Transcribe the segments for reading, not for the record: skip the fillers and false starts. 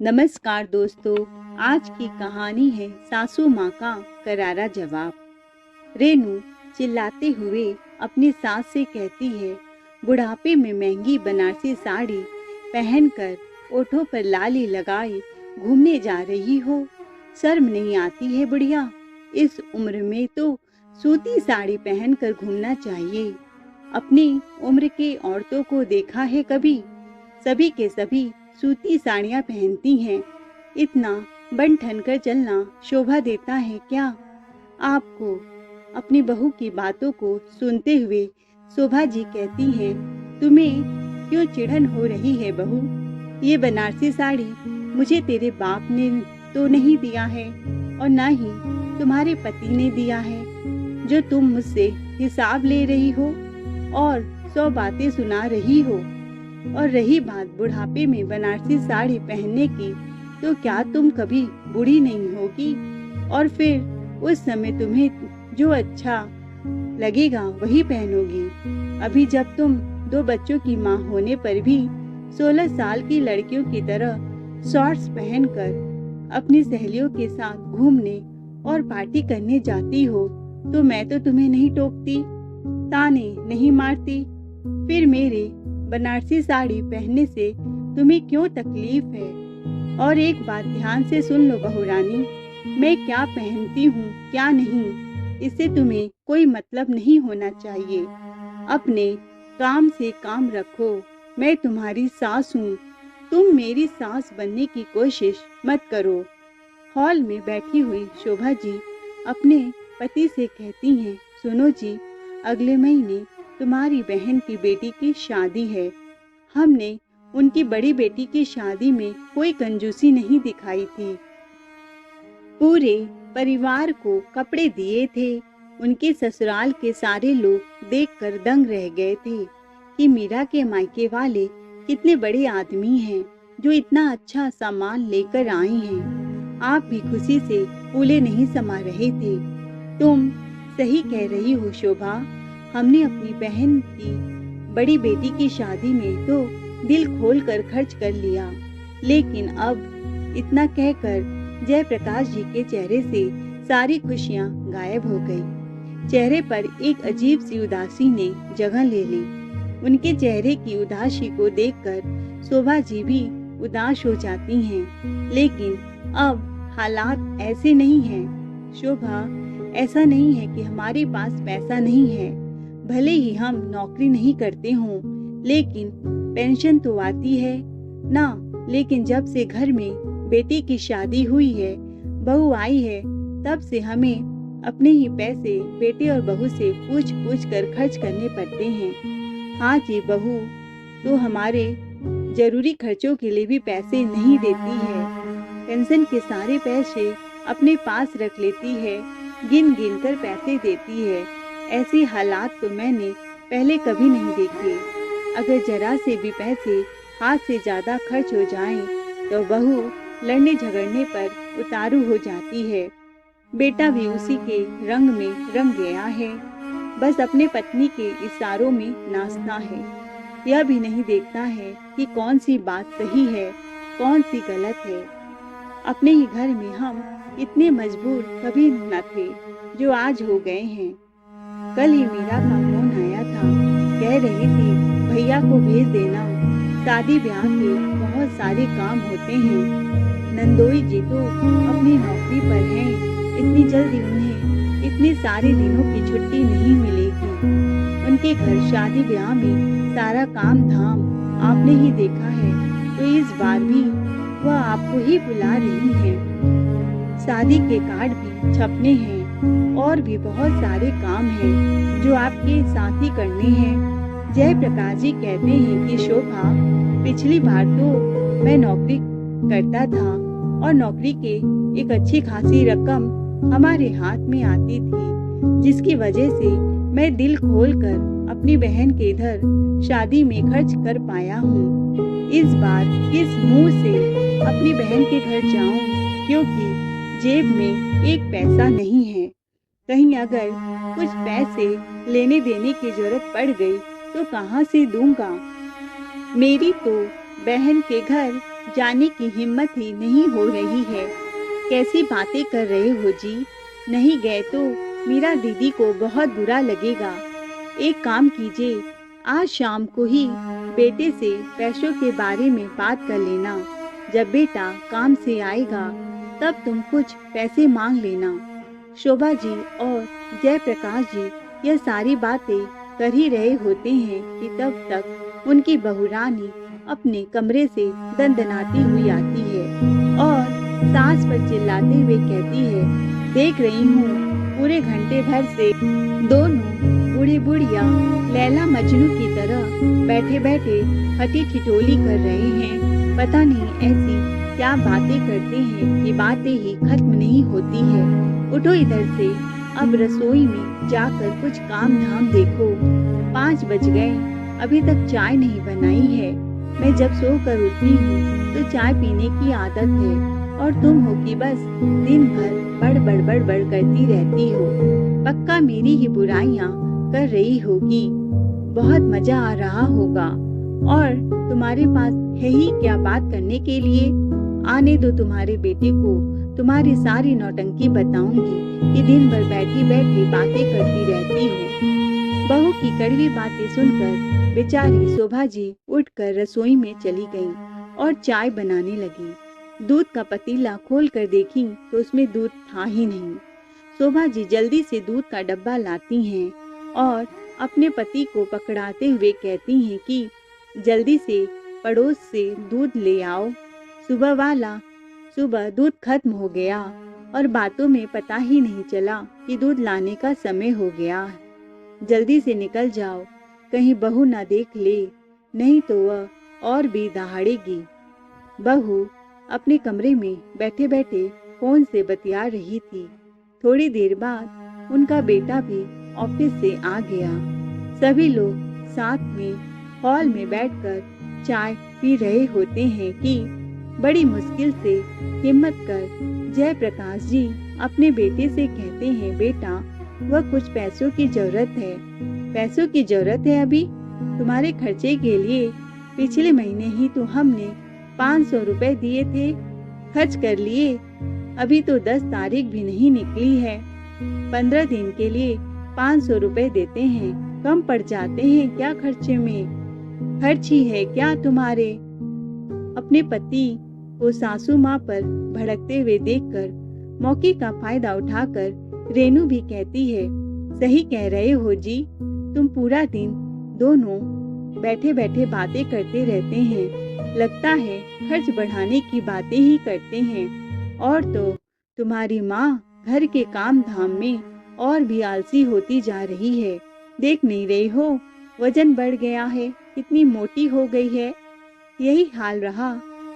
नमस्कार दोस्तों। आज की कहानी है सासू माँ का करारा जवाब। रेनू चिल्लाते हुए अपनी सास से कहती है, बुढ़ापे में महंगी बनारसी साड़ी पहनकर ओठों पर लाली लगाए घूमने जा रही हो। शर्म नहीं आती है बुढ़िया? इस उम्र में तो सूती साड़ी पहनकर घूमना चाहिए। अपनी उम्र की औरतों को देखा है कभी? सभी के सभी सूती साड़ियाँ पहनती हैं। इतना बन ठन कर चलना शोभा देता है क्या आपको? अपनी बहू की बातों को सुनते हुए शोभा जी कहती हैं, तुम्हें क्यों चिढ़न हो रही है बहू? ये बनारसी साड़ी मुझे तेरे बाप ने तो नहीं दिया है और ना ही तुम्हारे पति ने दिया है, जो तुम मुझसे हिसाब ले रही हो और 100 बातें सुना रही हो। और रही बात बुढ़ापे में बनारसी साड़ी पहनने की, तो क्या तुम कभी बूढ़ी नहीं होगी? और फिर उस समय तुम्हें जो अच्छा लगेगा वही पहनोगी। अभी जब तुम 2 बच्चों की माँ होने पर भी 16 साल की लड़कियों की तरह शॉर्ट्स पहनकर अपनी सहेलियों के साथ घूमने और पार्टी करने जाती हो, तो मैं तो तुम्हें नहीं टोकती, ताने नहीं मारती। फिर मेरे बनारसी साड़ी पहनने से तुम्हें क्यों तकलीफ है? और एक बात ध्यान से सुन लो बहू रानी, मैं क्या पहनती हूँ क्या नहीं, इससे तुम्हें कोई मतलब नहीं होना चाहिए। अपने काम से काम रखो। मैं तुम्हारी सास हूँ, तुम मेरी सास बनने की कोशिश मत करो। हॉल में बैठी हुई शोभा जी अपने पति से कहती हैं, सुनो जी, अगले महीने तुम्हारी बहन की बेटी की शादी है। हमने उनकी बड़ी बेटी की शादी में कोई कंजूसी नहीं दिखाई थी। पूरे परिवार को कपड़े दिए थे। उनके ससुराल के सारे लोग देखकर दंग रह गए थे कि मीरा के मायके वाले कितने बड़े आदमी हैं, जो इतना अच्छा सामान लेकर आई हैं। आप भी खुशी से फूले नहीं समा रहे थे। तुम सही कह रही हो शोभा, हमने अपनी बहन की बड़ी बेटी की शादी में तो दिल खोलकर खर्च कर लिया, लेकिन अब इतना कहकर जयप्रकाश जी के चेहरे से सारी खुशियां गायब हो गई। चेहरे पर एक अजीब सी उदासी ने जगह ले ली। उनके चेहरे की उदासी को देखकर शोभा जी भी उदास हो जाती हैं। लेकिन अब हालात ऐसे नहीं हैं शोभा। ऐसा नहीं है कि हमारे पास पैसा नहीं है। भले ही हम नौकरी नहीं करते हों, लेकिन पेंशन तो आती है ना। लेकिन जब से घर में बेटी की शादी हुई है, बहू आई है, तब से हमें अपने ही पैसे बेटे और बहू से पूछ पूछ कर खर्च करने पड़ते हैं। हाँ जी, बहू तो हमारे जरूरी खर्चों के लिए भी पैसे नहीं देती है। पेंशन के सारे पैसे अपने पास रख लेती है, गिन गिन कर पैसे देती है। ऐसी हालात तो मैंने पहले कभी नहीं देखे। अगर जरा से भी पैसे हाथ से ज़्यादा खर्च हो जाएं, तो बहू लड़ने झगड़ने पर उतारू हो जाती है। बेटा भी उसी के रंग में रंग गया है, बस अपने पत्नी के इशारों में नाचता है। यह भी नहीं देखता है कि कौन सी बात सही है, कौन सी गलत है। अपने ही घर में हम इतने मजबूर कभी न थे जो आज हो गए हैं। कल ही मीरा का फोन आया था, कह रही थी भैया को भेज देना, शादी ब्याह के बहुत सारे काम होते हैं। नंदोई जी तो अपनी नौकरी पर हैं, इतनी जल्दी उन्हें इतने सारे दिनों की छुट्टी नहीं मिलेगी। उनके घर शादी ब्याह में सारा काम धाम आपने ही देखा है, तो इस बार भी वह आपको ही बुला रही है। शादी के कार्ड भी छपने हैं और भी बहुत सारे काम हैं जो आपके साथ ही करने हैं। जयप्रकाश जी कहते हैं कि शोभा, पिछली बार तो मैं नौकरी करता था और नौकरी के एक अच्छी खासी रकम हमारे हाथ में आती थी, जिसकी वजह से मैं दिल खोलकर अपनी बहन के इधर शादी में खर्च कर पाया हूँ। इस बार किस मुंह से अपनी बहन के घर जाऊं, क्योंकि जेब में एक पैसा नहीं है। कहीं अगर कुछ पैसे लेने देने की जरूरत पड़ गई तो कहाँ से दूंगा? मेरी तो बहन के घर जाने की हिम्मत ही नहीं हो रही है। कैसी बातें कर रहे हो जी? नहीं गए तो मीरा दीदी को बहुत बुरा लगेगा। एक काम कीजिए, आज शाम को ही बेटे से पैसों के बारे में बात कर लेना। जब बेटा काम से आएगा तब तुम कुछ पैसे मांग लेना। शोभा जी और जयप्रकाश जी यह सारी बातें कर ही रहे होते हैं कि तब तक उनकी बहू रानी अपने कमरे से दंदनाती हुई आती है और सास पर चिल्लाते हुए कहती है, देख रही हूँ पूरे घंटे भर से दोनों बूढ़ी बुढ़िया लैला मजनू की तरह बैठे बैठे हटी ठिठोली कर रहे हैं। पता नहीं ऐसी क्या बातें करते हैं कि बातें ही खत्म नहीं होती है। उठो इधर से, अब रसोई में जाकर कुछ काम धाम देखो। 5 बज गए, अभी तक चाय नहीं बनाई है। मैं जब सोकर उठती हूँ तो चाय पीने की आदत है और तुम हो कि बस दिन भर बड़ करती रहती हो। पक्का मेरी ही बुराइयां कर रही होगी। बहुत मजा आ रहा होगा और तुम्हारे पास है ही क्या बात करने के लिए। आने दो तुम्हारे बेटे को, तुम्हारी सारी नौटंकी बताऊंगी कि दिन भर बैठी बैठी बातें करती रहती हो। बहू की कड़वी बातें सुनकर बेचारी शोभा जी उठकर रसोई में चली गई और चाय बनाने लगी। दूध का पतीला खोल कर देखी तो उसमें दूध था ही नहीं। शोभा जी जल्दी से दूध का डब्बा लाती हैं और अपने पति को पकड़ाते हुए कहती हैं कि जल्दी से पड़ोस से दूध ले आओ। सुबह दूध खत्म हो गया और बातों में पता ही नहीं चला कि दूध लाने का समय हो गया। जल्दी से निकल जाओ, कहीं बहू ना देख ले, नहीं तो वह और भी दहाड़ेगी। बहू अपने कमरे में बैठे बैठे फोन से बतिया रही थी। थोड़ी देर बाद उनका बेटा भी ऑफिस से आ गया। सभी लोग साथ में हॉल में बैठकर चाय पी रहे होते हैं कि बड़ी मुश्किल से हिम्मत कर जयप्रकाश जी अपने बेटे से कहते हैं, बेटा वह कुछ पैसों की जरूरत है। पैसों की जरूरत है अभी? तुम्हारे खर्चे के लिए पिछले महीने ही तो हमने 500 रुपए दिए थे, खर्च कर लिए। अभी तो 10 तारीख भी नहीं निकली है। 15 दिन के लिए 500 रुपए देते हैं, कम पड़ जाते हैं क्या खर्चे में? खर्च ही है क्या तुम्हारे? अपने पति को सासू माँ पर भड़कते हुए देखकर मौके का फायदा उठाकर रेनू भी कहती है, सही कह रहे हो जी, तुम पूरा दिन दोनों बैठे बैठे बातें करते रहते हैं। लगता है खर्च बढ़ाने की बातें ही करते हैं। और तो तुम्हारी माँ घर के काम धाम में और भी आलसी होती जा रही है। देख नहीं रही हो, वजन बढ़ गया है, कितनी मोटी हो गई है। यही हाल रहा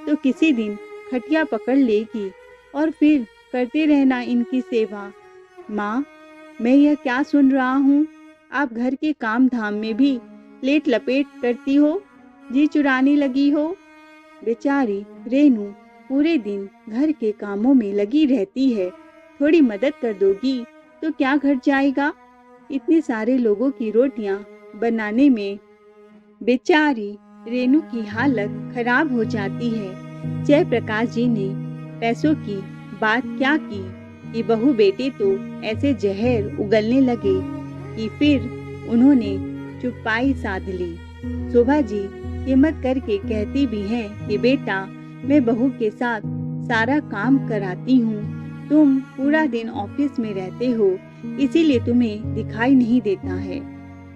तो किसी दिन खटिया पकड़ लेगी और फिर करते रहना इनकी सेवा। माँ, मैं यह क्या सुन रहा हूँ? आप घर के काम धाम में भी लेट लपेट करती हो, जी चुराने लगी हो। बेचारी रेनू पूरे दिन घर के कामों में लगी रहती है। थोड़ी मदद कर दोगी तो क्या घट जाएगा? इतने सारे लोगों की रोटियां बनाने में बेचारी रेनू की हालत खराब हो जाती है। जयप्रकाश जी ने पैसों की बात क्या की कि बहू बेटे तो ऐसे जहर उगलने लगे कि फिर उन्होंने चुप्पाई साध ली। शोभा जी हिम्मत करके कहती भी हैं कि बेटा, मैं बहू के साथ सारा काम कराती हूँ। तुम पूरा दिन ऑफिस में रहते हो, इसीलिए तुम्हें दिखाई नहीं देता है।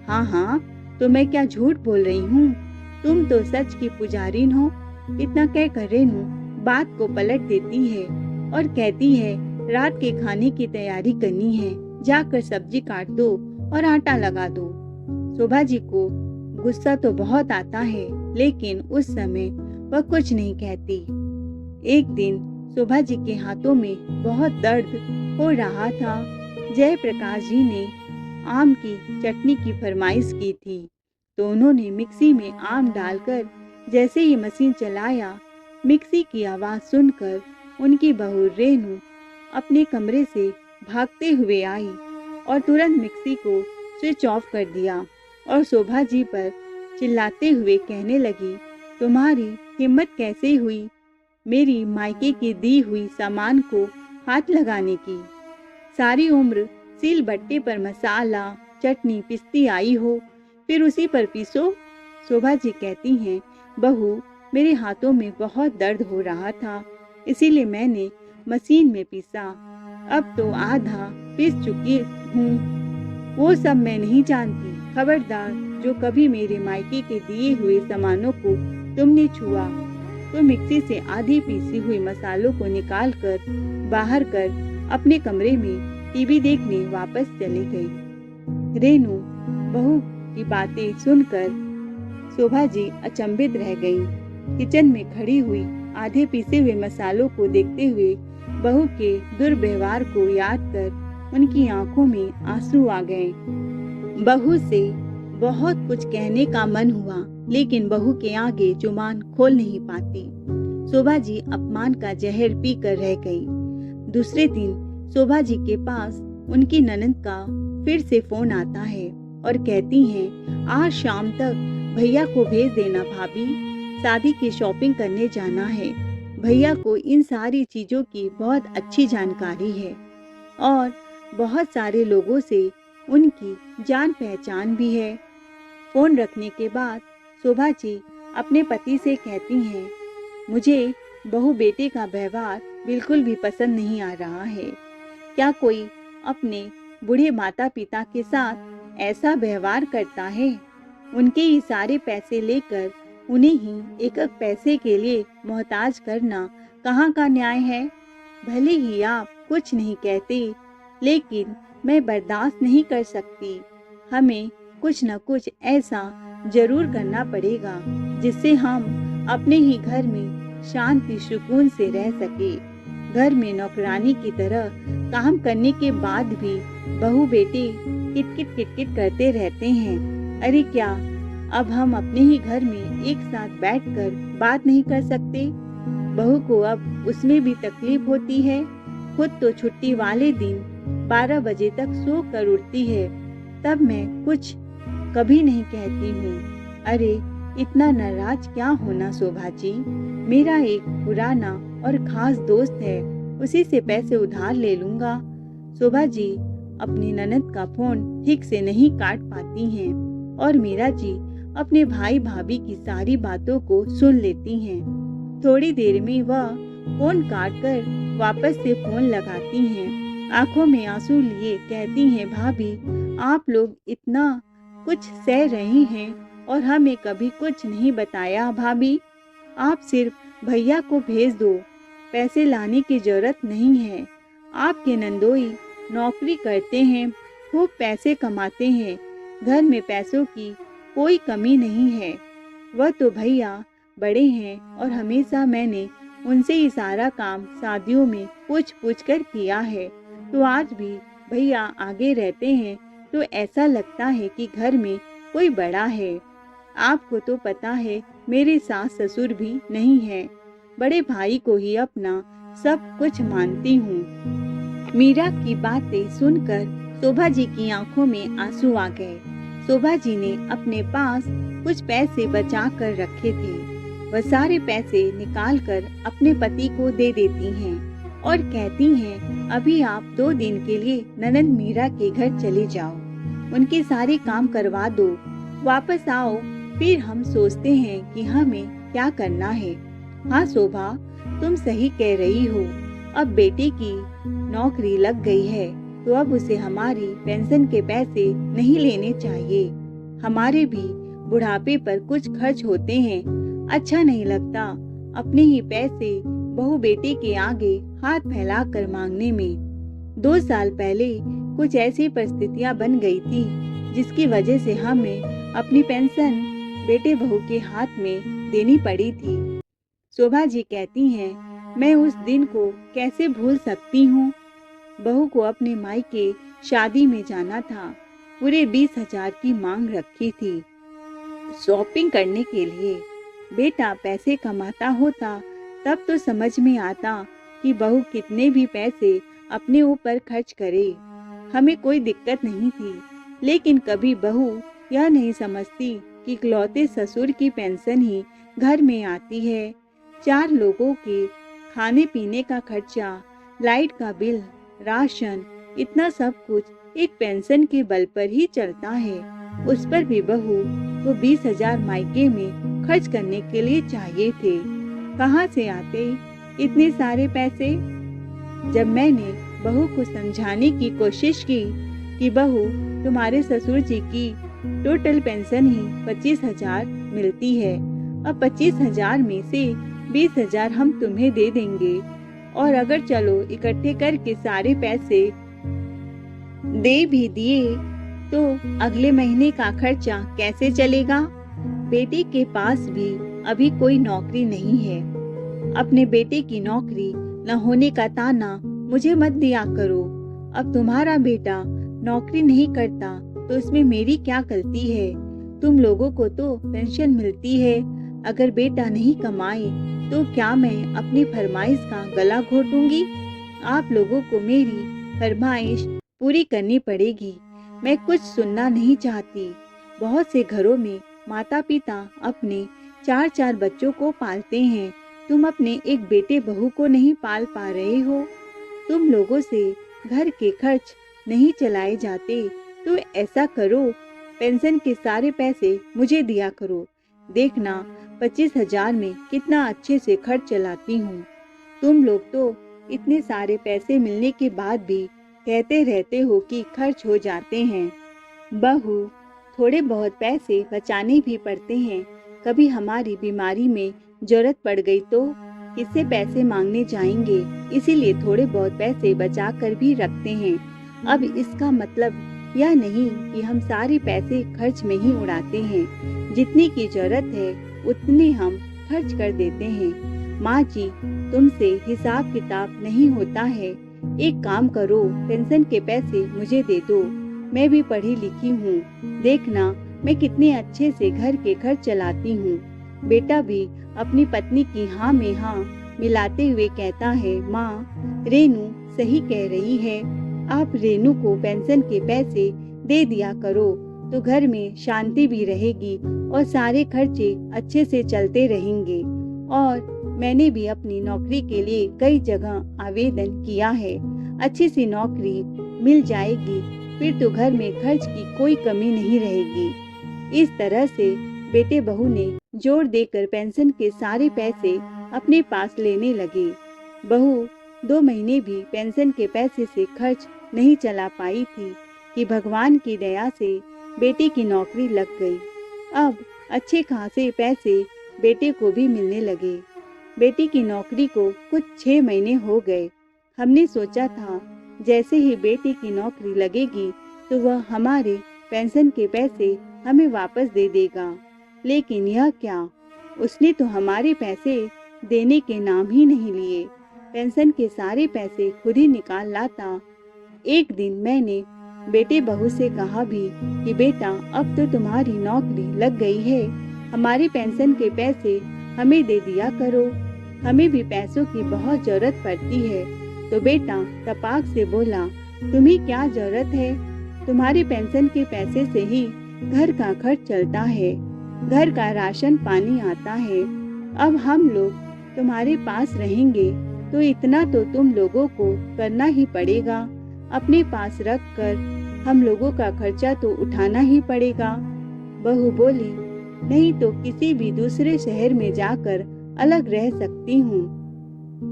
हाँ, तो मैं क्या झूठ बोल रही हूँ? तुम तो सच की पुजारिन हो। इतना कहकर रेनू बात को पलट देती है और कहती है, रात के खाने की तैयारी करनी है, जाकर सब्जी काट दो और आटा लगा दो। शोभा जी को गुस्सा तो बहुत आता है, लेकिन उस समय वह कुछ नहीं कहती। एक दिन शोभा जी के हाथों में बहुत दर्द हो रहा था। जयप्रकाश जी ने आम की चटनी की फरमाइश की थी, तो उन्होंने मिक्सी में आम डालकर जैसे ही मशीन चलाया, मिक्सी की आवाज़ सुनकर उनकी बहू रेनू अपने कमरे से भागते हुए आई और तुरंत मिक्सी को स्विच ऑफ कर दिया और शोभा जी पर चिल्लाते हुए कहने लगी, तुम्हारी हिम्मत कैसे हुई मेरी मायके की दी हुई सामान को हाथ लगाने की। सारी उम्र सील बट्टे पर मसाला चटनी पिसती आई हो, फिर उसी पर पीसो। शोभा जी कहती हैं, बहू, मेरे हाथों में बहुत दर्द हो रहा था, इसीलिए मैंने मशीन में पीसा। अब तो आधा पीस चुकी हूँ। वो सब मैं नहीं जानती। खबरदार, जो कभी मेरे मायके के दिए हुए सामानों को तुमने छुआ। तो मिक्सी से आधी पीसी हुई मसालों को निकाल कर बाहर कर अपने कमरे में टीवी देखने वापस चली गई। रेनू बहू की बातें सुनकर शोभा जी अचंभित रह गईं। किचन में खड़ी हुई आधे पीसे हुए मसालों को देखते हुए बहू के दुर्व्यवहार को याद कर उनकी आंखों में आंसू आ गए। बहू से बहुत कुछ कहने का मन हुआ, लेकिन बहू के आगे जुबान खोल नहीं पाती। शोभा जी अपमान का जहर पी कर रह गई। दूसरे दिन शोभा जी के पास उनकी ननद का फिर से फोन आता है और कहती हैं, आज शाम तक भैया को भेज देना भाभी, शादी की शॉपिंग करने जाना है। भैया को इन सारी चीज़ों की बहुत अच्छी जानकारी है और बहुत सारे लोगों से उनकी जान पहचान भी है। फोन रखने के बाद शोभा जी अपने पति से कहती हैं, मुझे बहू बेटे का व्यवहार बिल्कुल भी पसंद नहीं आ रहा है। क्या कोई अपने बूढ़े माता पिता के साथ ऐसा व्यवहार करता है? उनके ही सारे पैसे लेकर उन्हें ही एक एक पैसे के लिए मोहताज करना कहाँ का न्याय है? भले ही आप कुछ नहीं कहते, लेकिन मैं बर्दाश्त नहीं कर सकती। हमें कुछ न कुछ ऐसा जरूर करना पड़ेगा जिससे हम अपने ही घर में शांति सुकून से रह सके। घर में नौकरानी की तरह काम करने के बाद भी बहू बेटे किटकिट किटकिट करते रहते हैं। अरे क्या अब हम अपने ही घर में एक साथ बैठकर बात नहीं कर सकते? बहू को अब उसमें भी तकलीफ होती है। खुद तो छुट्टी वाले दिन 12 बजे तक सो कर उठती है, तब मैं कुछ कभी नहीं कहती हूँ। अरे इतना नाराज क्या होना शोभा जी, मेरा एक पुराना और खास दोस्त है, उसी से पैसे उधार ले लूँगा। शोभा जी अपनी ननद का फोन ठीक से नहीं काट पाती हैं और मीरा जी अपने भाई भाभी की सारी बातों को सुन लेती हैं। थोड़ी देर में वह फोन काट कर वापस से फोन लगाती हैं। आंखों में आंसू लिए कहती हैं, भाभी आप लोग इतना कुछ सह रही हैं और हमें कभी कुछ नहीं बताया। भाभी आप सिर्फ भैया को भेज दो, पैसे लाने की जरूरत नहीं है। आपके नंदोई नौकरी करते हैं, खूब पैसे कमाते हैं, घर में पैसों की कोई कमी नहीं है। वह तो भैया बड़े हैं और हमेशा मैंने उनसे ही सारा काम शादियों में पूछ पूछ कर किया है, तो आज भी भैया आगे रहते हैं तो ऐसा लगता है कि घर में कोई बड़ा है। आपको तो पता है मेरे सास ससुर भी नहीं है, बड़े भाई को ही अपना सब कुछ मानती हूँ। मीरा की बातें सुनकर शोभा जी की आंखों में आंसू आ गए। शोभा जी ने अपने पास कुछ पैसे बचा कर रखे थे, वह सारे पैसे निकालकर अपने पति को दे देती हैं और कहती हैं, अभी आप 2 दिन के लिए ननद मीरा के घर चले जाओ, उनके सारे काम करवा दो, वापस आओ, फिर हम सोचते हैं कि हमें क्या करना है। हाँ शोभा, तुम सही कह रही हो, अब बेटे की नौकरी लग गई है तो अब उसे हमारी पेंशन के पैसे नहीं लेने चाहिए। हमारे भी बुढ़ापे पर कुछ खर्च होते हैं, अच्छा नहीं लगता अपने ही पैसे बहू बेटे के आगे हाथ फैलाकर मांगने में। 2 साल पहले कुछ ऐसी परिस्थितियां बन गई थी जिसकी वजह से हमें अपनी पेंशन बेटे बहू के हाथ में देनी पड़ी थी। शोभा जी कहती हैं, मैं उस दिन को कैसे भूल सकती हूँ। बहू को अपने मायके शादी में जाना था, पूरे 20,000 की मांग रखी थी शॉपिंग करने के लिए। बेटा पैसे कमाता होता तब तो समझ में आता कि बहू कितने भी पैसे अपने ऊपर खर्च करे, हमें कोई दिक्कत नहीं थी। लेकिन कभी बहू यह नहीं समझती कि इकलौते ससुर की पेंशन ही घर में आती है, 4 लोगों के खाने पीने का खर्चा, लाइट का बिल, राशन, इतना सब कुछ एक पेंशन के बल पर ही चलता है। उस पर भी बहू को 20,000 मायके में खर्च करने के लिए चाहिए थे। कहाँ से आते इतने सारे पैसे? जब मैंने बहू को समझाने की कोशिश की कि बहू, तुम्हारे ससुर जी की टोटल पेंशन ही 25,000 मिलती है। अब 25,000 में से 20,000 हम तुम्हें दे देंगे, और अगर चलो इकट्ठे करके सारे पैसे दे भी दिए तो अगले महीने का खर्चा कैसे चलेगा? बेटे के पास भी अभी कोई नौकरी नहीं है। अपने बेटे की नौकरी न होने का ताना मुझे मत दिया करो। अब तुम्हारा बेटा नौकरी नहीं करता तो इसमें मेरी क्या गलती है? तुम लोगों को तो पेंशन मिलती है। अगर बेटा नहीं कमाए तो क्या मैं अपनी फरमाइश का गला घोटूंगी? आप लोगों को मेरी फरमाइश पूरी करनी पड़ेगी। मैं कुछ सुनना नहीं चाहती। बहुत से घरों में माता पिता अपने 4-4 बच्चों को पालते हैं। तुम अपने एक बेटे बहू को नहीं पाल पा रहे हो। तुम लोगों से घर के खर्च नहीं चलाए जाते तो ऐसा करो, पेंशन के सारे पैसे मुझे दिया करो। देखना 25,000 में कितना अच्छे से खर्च चलाती हूँ। तुम लोग तो इतने सारे पैसे मिलने के बाद भी कहते रहते हो कि खर्च हो जाते हैं। बहू, थोड़े बहुत पैसे बचाने भी पड़ते हैं। कभी हमारी बीमारी में जरूरत पड़ गई तो किससे पैसे मांगने जाएंगे? इसीलिए थोड़े बहुत पैसे बचा कर भी रखते हैं। अब इसका मतलब यह नहीं कि हम सारे पैसे खर्च में ही उड़ाते हैं। जितनी की जरूरत है उतने हम खर्च कर देते हैं। माँ जी, तुमसे हिसाब किताब नहीं होता है। एक काम करो, पेंशन के पैसे मुझे दे दो। मैं भी पढ़ी लिखी हूँ। देखना मैं कितने अच्छे से घर के खर्च चलाती हूँ। बेटा भी अपनी पत्नी की हाँ में हाँ मिलाते हुए कहता है, माँ, रेनू सही कह रही है। आप रेनू को पेंशन के पैसे दे दिया करो तो घर में शांति भी रहेगी और सारे खर्चे अच्छे से चलते रहेंगे। और मैंने भी अपनी नौकरी के लिए कई जगह आवेदन किया है। अच्छी सी नौकरी मिल जाएगी, फिर तो घर में खर्च की कोई कमी नहीं रहेगी। इस तरह से बेटे बहू ने जोर देकर पेंशन के सारे पैसे अपने पास लेने लगे। बहू 2 महीने भी पेंशन के पैसे से खर्च नहीं चला पाई थी कि भगवान की दया से बेटे की नौकरी लग गई। अब अच्छे खासे पैसे बेटे को भी मिलने लगे। बेटी की नौकरी को कुछ 6 महीने हो गए। हमने सोचा था जैसे ही बेटी की नौकरी लगेगी तो वह हमारे पेंशन के पैसे हमें वापस दे देगा, लेकिन यह क्या, उसने तो हमारे पैसे देने के नाम ही नहीं लिए। पेंशन के सारे पैसे खुद ही निकाल लाता। एक दिन मैंने बेटे बहू से कहा भी कि बेटा, अब तो तुम्हारी नौकरी लग गई है, हमारी पेंशन के पैसे हमें दे दिया करो, हमें भी पैसों की बहुत जरूरत पड़ती है। तो बेटा तपाक से बोला, तुम्हें क्या जरूरत है, तुम्हारी पेंशन के पैसे से ही घर का खर्च चलता है, घर का राशन पानी आता है। अब हम लोग तुम्हारे पास रहेंगे तो इतना तो तुम लोगों को करना ही पड़ेगा। अपने पास रख कर हम लोगों का खर्चा तो उठाना ही पड़ेगा। बहू बोली, नहीं तो किसी भी दूसरे शहर में जाकर अलग रह सकती हूँ,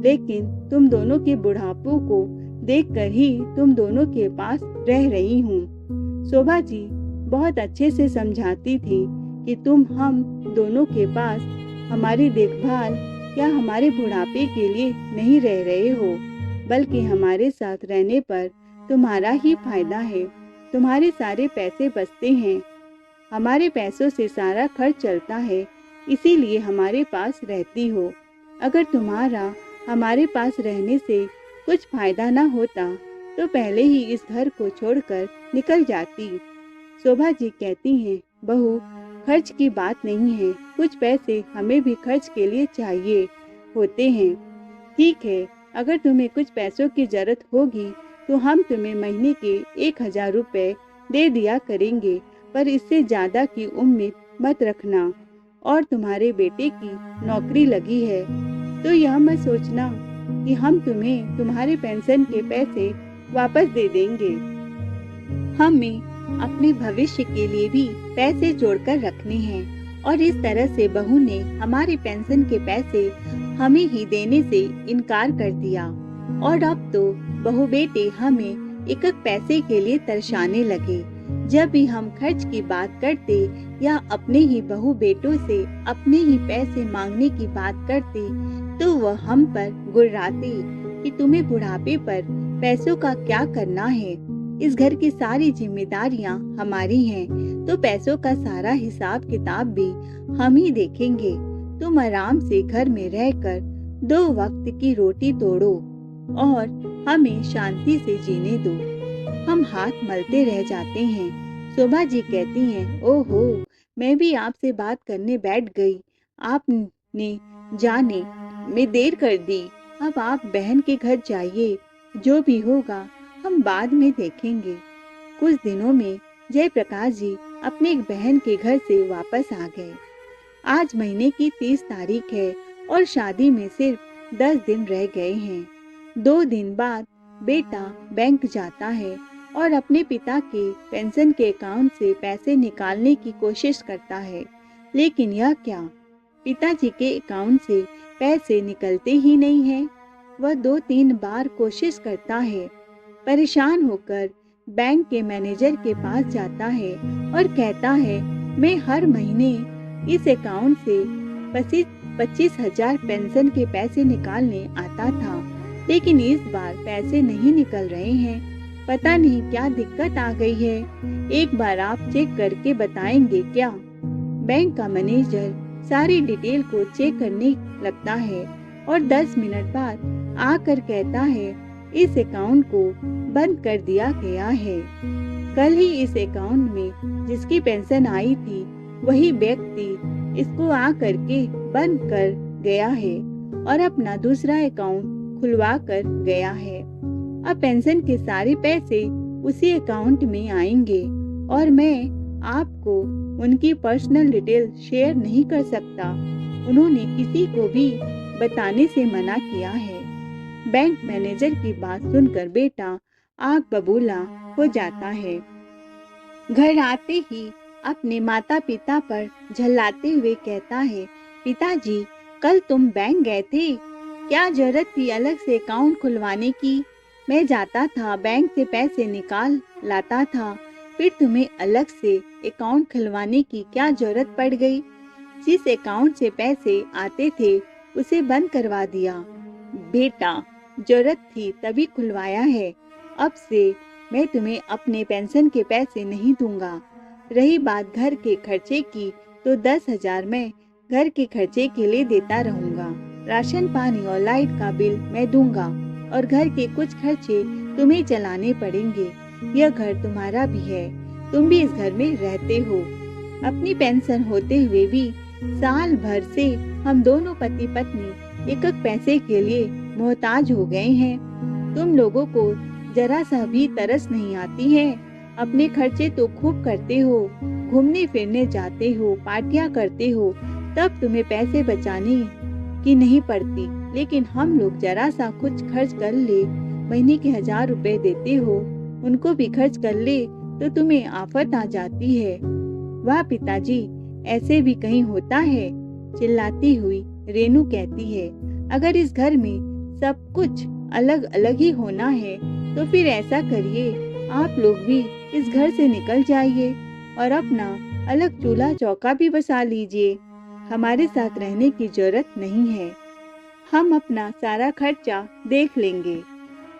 लेकिन तुम दोनों के बुढ़ापे को देखकर ही तुम दोनों के पास रह रही हूँ। शोभा जी बहुत अच्छे से समझाती थी कि तुम हम दोनों के पास हमारी देखभाल या हमारे बुढ़ापे के लिए नहीं रह रहे हो, बल्कि हमारे साथ रहने पर तुम्हारा ही फायदा है। तुम्हारे सारे पैसे बचते हैं, हमारे पैसों से सारा खर्च चलता है, इसीलिए हमारे पास रहती हो। अगर तुम्हारा हमारे पास रहने से कुछ फायदा ना होता तो पहले ही इस घर को छोड़कर निकल जाती। शोभा जी कहती हैं, बहू, खर्च की बात नहीं है, कुछ पैसे हमें भी खर्च के लिए चाहिए होते हैं। ठीक है, अगर तुम्हें कुछ पैसों की जरूरत होगी तो हम तुम्हें महीने के 1,000 रुपए दे दिया करेंगे, पर इससे ज्यादा की उम्मीद मत रखना। और तुम्हारे बेटे की नौकरी लगी है, तो यह मत सोचना कि हम तुम्हें तुम्हारे पेंशन के पैसे वापस दे देंगे। हमें अपने भविष्य के लिए भी पैसे जोड़कर रखने हैं और इस तरह से बहू ने हमारे पेंशन के पैसे हमें ही देने से इनकार कर दिया और अब तो बहू बेटे हमें एक एक पैसे के लिए तरसाने लगे। जब भी हम खर्च की बात करते या अपने ही बहू बेटों से अपने ही पैसे मांगने की बात करते तो वह हम पर गुर्राते कि तुम्हें बुढ़ापे पर पैसों का क्या करना है, इस घर की सारी जिम्मेदारियां हमारी हैं, तो पैसों का सारा हिसाब किताब भी हम ही देखेंगे। तुम आराम से घर में रहकर 2 वक्त की रोटी तोड़ो और हमें शांति से जीने दो। हम हाथ मलते रह जाते हैं। शोभा जी कहती हैं, ओहो, मैं भी आपसे बात करने बैठ गई, आपने जाने में देर कर दी। अब आप बहन के घर जाइए, जो भी होगा हम बाद में देखेंगे। कुछ दिनों में जयप्रकाश जी अपने एक बहन के घर से वापस आ गए। आज महीने की 30 तारीख है और शादी में सिर्फ 10 दिन रह गए हैं। 2 दिन बाद बेटा बैंक जाता है और अपने पिता के पेंशन के अकाउंट से पैसे निकालने की कोशिश करता है, लेकिन यह क्या, पिताजी के अकाउंट से पैसे निकलते ही नहीं हैं। वह 2-3 बार कोशिश करता है। परेशान होकर बैंक के मैनेजर के पास जाता है और कहता है, मैं हर महीने इस अकाउंट से 25,000 पेंशन के पैसे निकालने आता था, लेकिन इस बार पैसे नहीं निकल रहे हैं। पता नहीं क्या दिक्कत आ गई है, एक बार आप चेक करके बताएंगे क्या? बैंक का मैनेजर सारी डिटेल को चेक करने लगता है और 10 मिनट बाद आकर कहता है, इस अकाउंट को बंद कर दिया गया है। कल ही इस अकाउंट में जिसकी पेंशन आई थी वही व्यक्ति इसको आकर के बंद कर गया है और अपना दूसरा अकाउंट खुलवा कर गया है। अब पेंशन के सारे पैसे उसी अकाउंट में आएंगे और मैं आपको उनकी पर्सनल डिटेल शेयर नहीं कर सकता। उन्होंने किसी को भी बताने से मना किया है। बैंक मैनेजर की बात सुनकर बेटा आग बबूला हो जाता है। घर आते ही अपने माता पिता पर झल्लाते हुए कहता है, पिताजी, कल तुम बैंक गए थे, क्या जरूरत थी अलग से अकाउंट खुलवाने की? मैं जाता था, बैंक से पैसे निकाल लाता था, फिर तुम्हें अलग से अकाउंट खुलवाने की क्या जरूरत पड़ गई? जिस अकाउंट से पैसे आते थे उसे बंद करवा दिया। बेटा, जरूरत थी तभी खुलवाया है। अब से मैं तुम्हें अपने पेंशन के पैसे नहीं दूंगा। रही बात घर के खर्चे की, तो 10,000 मैं घर के खर्चे के लिए देता रहूंगा। राशन पानी और लाइट का बिल मैं दूंगा और घर के कुछ खर्चे तुम्हें चलाने पड़ेंगे। यह घर तुम्हारा भी है, तुम भी इस घर में रहते हो। अपनी पेंशन होते हुए भी साल भर से हम दोनों पति पत्नी एक एक पैसे के लिए मोहताज हो गए हैं। तुम लोगों को जरा सा भी तरस नहीं आती है? अपने खर्चे तो खूब करते हो, घूमने फिरने जाते हो, पार्टियां करते हो, तब तुम्हें पैसे बचाने की नहीं पड़ती, लेकिन हम लोग जरा सा कुछ खर्च कर ले, महीने के 1000 रुपए देते हो, उनको भी खर्च कर ले तो तुम्हें आफत आ जाती है। वाह पिताजी, ऐसे भी कहीं होता है? चिल्लाती हुई रेनू कहती है, अगर इस घर में सब कुछ अलग अलग ही होना है तो फिर ऐसा करिए, आप लोग भी इस घर से निकल जाइए और अपना अलग चूल्हा चौका भी बसा लीजिए। हमारे साथ रहने की जरूरत नहीं है, हम अपना सारा खर्चा देख लेंगे।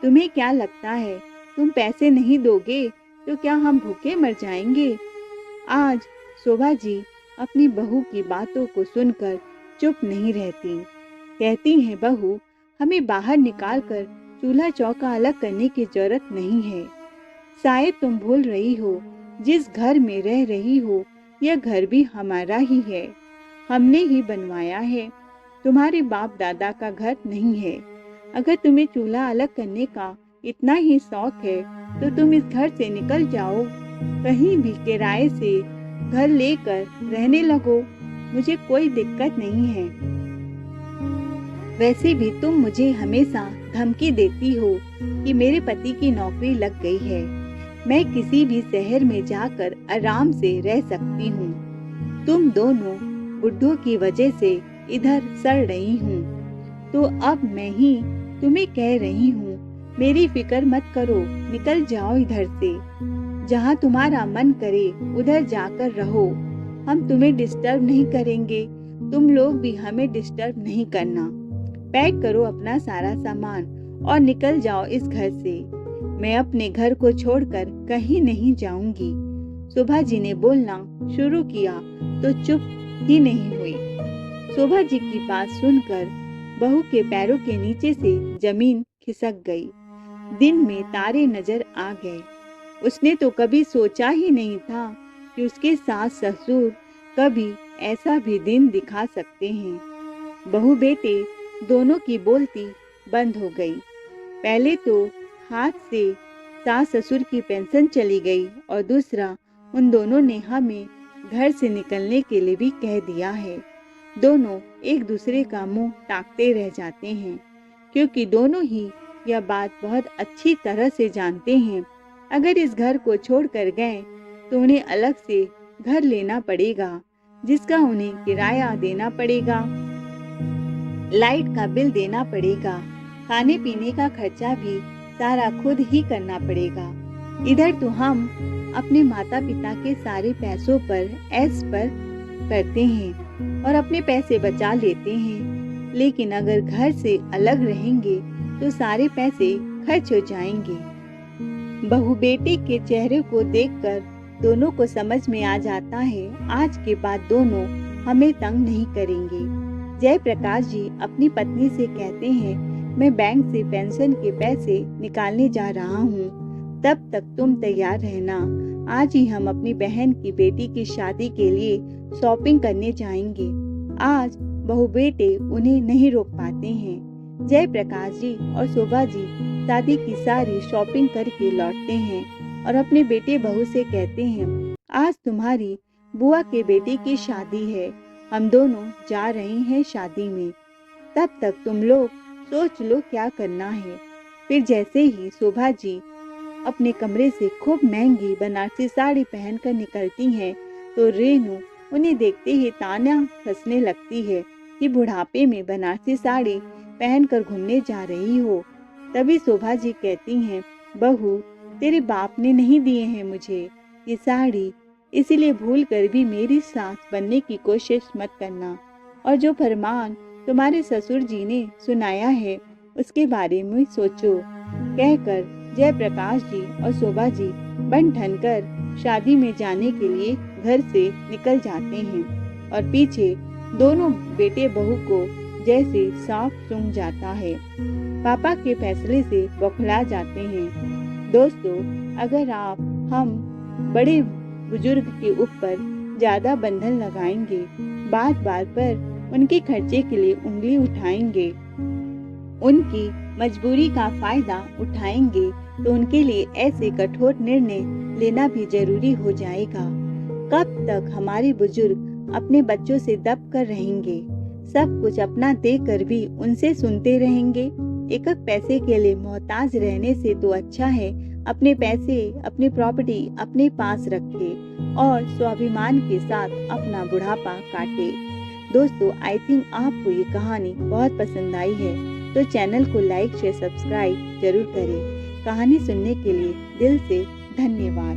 तुम्हें क्या लगता है, तुम पैसे नहीं दोगे तो क्या हम भूखे मर जाएंगे? आज शोभा जी अपनी बहू की बातों को सुनकर चुप नहीं रहती। कहती हैं, बहू, हमें बाहर निकालकर चूल्हा चौका अलग करने की जरूरत नहीं है। शायद तुम भूल रही हो, जिस घर में रह रही हो यह घर भी हमारा ही है, हमने ही बनवाया है, तुम्हारे बाप दादा का घर नहीं है। अगर तुम्हें चूल्हा अलग करने का इतना ही शौक है तो तुम इस घर से निकल जाओ, कहीं भी किराए से घर लेकर रहने लगो, मुझे कोई दिक्कत नहीं है। वैसे भी तुम मुझे हमेशा धमकी देती हो कि मेरे पति की नौकरी लग गई है, मैं किसी भी शहर में जाकर आराम से रह सकती हूँ। तुम दोनों बुड्ढों की वजह से इधर सड़ रही हूँ, तो अब मैं ही तुम्हें कह रही हूँ, मेरी फिक्र मत करो, निकल जाओ इधर से। जहाँ तुम्हारा मन करे उधर जाकर रहो, हम तुम्हें डिस्टर्ब नहीं करेंगे, तुम लोग भी हमें डिस्टर्ब नहीं करना। पैक करो अपना सारा सामान और निकल जाओ इस घर से। मैं अपने घर को छोड़कर कहीं नहीं जाऊंगी। शोभा जी ने बोलना शुरू किया तो चुप ही नहीं हुई। शोभा जी की बात सुनकर बहू के पैरों के नीचे से जमीन खिसक गई। दिन में तारे नजर आ गए। उसने तो कभी सोचा ही नहीं था कि उसके सास ससुर कभी ऐसा भी दिन दिखा सकते हैं। बहू बेटे दोनों की बोलती बंद हो गई। पहले तो हाथ से सास ससुर की पेंशन चली गई और दूसरा उन दोनों ने हमें घर से निकलने के लिए भी कह दिया है। दोनों एक दूसरे का मुंह ताकते रह जाते हैं, क्योंकि दोनों ही यह बात बहुत अच्छी तरह से जानते हैं, अगर इस घर को छोड़कर गए तो उन्हें अलग से घर लेना पड़ेगा, जिसका उन्हें किराया देना पड़ेगा, लाइट का बिल देना पड़ेगा, खाने पीने का खर्चा भी सारा खुद ही करना पड़ेगा। इधर तो हम अपने माता पिता के सारे पैसों पर ऐश पर करते हैं और अपने पैसे बचा लेते हैं, लेकिन अगर घर से अलग रहेंगे तो सारे पैसे खर्च हो जाएंगे। बहू बेटे के चेहरे को देखकर दोनों को समझ में आ जाता है, आज के बाद दोनों हमें तंग नहीं करेंगे। जयप्रकाश जी अपनी पत्नी से कहते हैं, मैं बैंक से पेंशन के पैसे निकालने जा रहा हूँ, तब तक तुम तैयार रहना। आज ही हम अपनी बहन की बेटी की शादी के लिए शॉपिंग करने जाएंगे। आज बहू बेटे उन्हें नहीं रोक पाते हैं। जयप्रकाश जी और शोभा जी शादी की सारी शॉपिंग करके लौटते हैं और अपने बेटे बहू से कहते हैं, आज तुम्हारी बुआ के बेटे की शादी है, हम दोनों जा रहे हैं शादी में, तब तक तुम लोग सोच लो क्या करना है। फिर जैसे ही शोभा जी अपने कमरे से खूब महंगी बनारसी साड़ी पहनकर निकलती हैं, तो रेनू उन्हें देखते ही ताना कसने लगती है कि बुढ़ापे में बनारसी साड़ी पहनकर घूमने जा रही हो। तभी शोभा जी कहती हैं, बहू तेरे बाप ने नहीं दिए हैं मुझे ये साड़ी, इसीलिए भूल कर भी मेरी सास बनने की कोशिश मत करना, और जो फरमान तुम्हारे ससुर जी ने सुनाया है उसके बारे में सोचो। कहकर जयप्रकाश जी और शोभा जी बन ठन कर शादी में जाने के लिए घर से निकल जाते हैं और पीछे दोनों बेटे बहू को जैसे सांप सूंघ जाता है। पापा के फैसले से बौखला जाते हैं। दोस्तों, अगर आप हम बड़े बुजुर्ग के ऊपर ज्यादा बंधन लगाएंगे, बार बार पर उनके खर्चे के लिए उंगली उठाएंगे, उनकी मजबूरी का फायदा उठाएंगे, तो उनके लिए ऐसे कठोर निर्णय लेना भी जरूरी हो जाएगा। कब तक हमारे बुजुर्ग अपने बच्चों से दब कर रहेंगे, सब कुछ अपना देकर भी उनसे सुनते रहेंगे। एक एक पैसे के लिए मोहताज रहने से तो अच्छा है अपने पैसे, अपनी प्रॉपर्टी अपने पास रखे और स्वाभिमान के साथ अपना बुढ़ापा काटे। दोस्तों, आई थिंक आपको ये कहानी बहुत पसंद आई है, तो चैनल को लाइक शेयर सब्सक्राइब जरूर करें। कहानी सुनने के लिए दिल से धन्यवाद।